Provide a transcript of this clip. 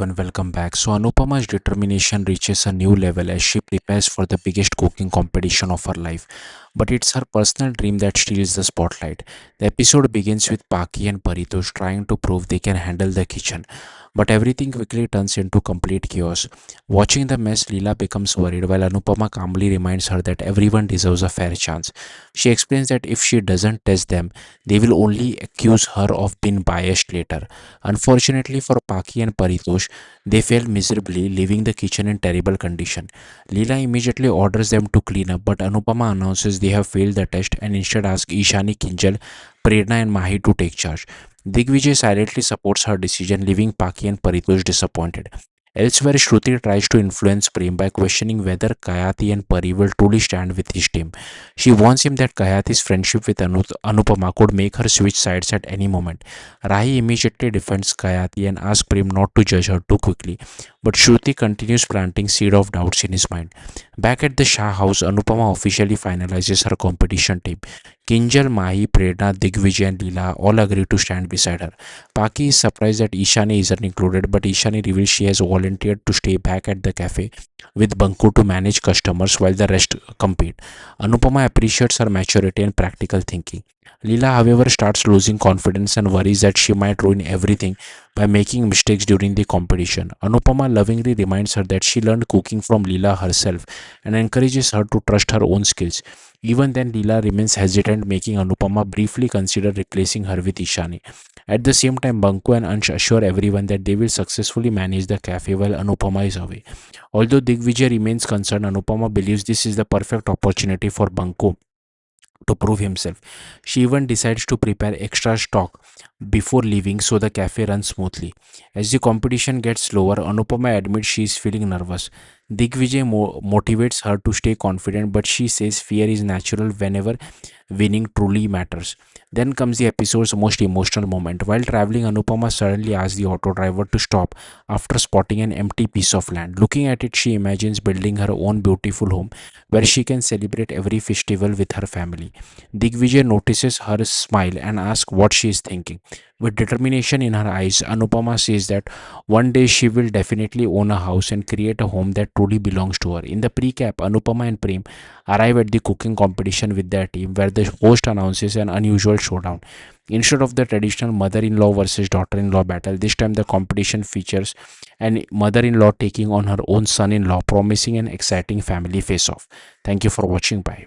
And welcome back. So Anupama's determination reaches a new level as she prepares for the biggest cooking competition of her life. But it's her personal dream that steals the spotlight. The episode begins with Paki and Paritosh trying to prove they can handle the kitchen. But everything quickly turns into complete chaos. Watching the mess, Leela becomes worried while Anupama calmly reminds her that everyone deserves a fair chance. She explains that if she doesn't test them, they will only accuse her of being biased later. Unfortunately for Paki and Paritosh, they fail miserably, leaving the kitchen in terrible condition. Leela immediately orders them to clean up, but Anupama announces they have failed the test and instead asks Ishani, Kinjal, Prerna, and Mahi to take charge. Digvijay silently supports her decision, leaving Paki and Paritosh disappointed. Elsewhere, Shruti tries to influence Prem by questioning whether Kayati and Pari will truly stand with his team. She warns him that Kayati's friendship with Anupama could make her switch sides at any moment. Rahi immediately defends Kayati and asks Prem not to judge her too quickly, but Shruti continues planting seed of doubts in his mind. Back at the Shah house, Anupama officially finalizes her competition team. Kinjal, Mahi, Prerna, Digvijay and Leela all agree to stand beside her. Paki is surprised that Ishani isn't included, but Ishani reveals she has volunteered to stay back at the cafe with Banku to manage customers while the rest compete. Anupama appreciates her maturity and practical thinking. Leela, however, starts losing confidence and worries that she might ruin everything by making mistakes during the competition. Anupama lovingly reminds her that she learned cooking from Leela herself and encourages her to trust her own skills. Even then, Leela remains hesitant, making Anupama briefly consider replacing her with Ishani. At the same time, Banku and Ansh assure everyone that they will successfully manage the cafe while Anupama is away. Although Digvijay remains concerned, Anupama believes this is the perfect opportunity for Banku to prove himself. She even decides to prepare extra stock before leaving so the cafe runs smoothly. As the competition gets slower, Anupama admits she is feeling nervous. Digvijay motivates her to stay confident, but she says fear is natural whenever winning truly matters. Then comes the episode's most emotional moment. While traveling, Anupama suddenly asks the auto driver to stop after spotting an empty piece of land. Looking at it, she imagines building her own beautiful home where she can celebrate every festival with her family. Digvijay notices her smile and asks what she is thinking. With determination in her eyes, Anupama says that one day she will definitely own a house and create a home that truly belongs to her. In the pre-cap, Anupama and Prem arrive at the cooking competition with their team, where the host announces an unusual showdown. Instead of the traditional mother-in-law versus daughter-in-law battle, this time the competition features an mother-in-law taking on her own son-in-law, promising an exciting family face-off. Thank you for watching. Bye.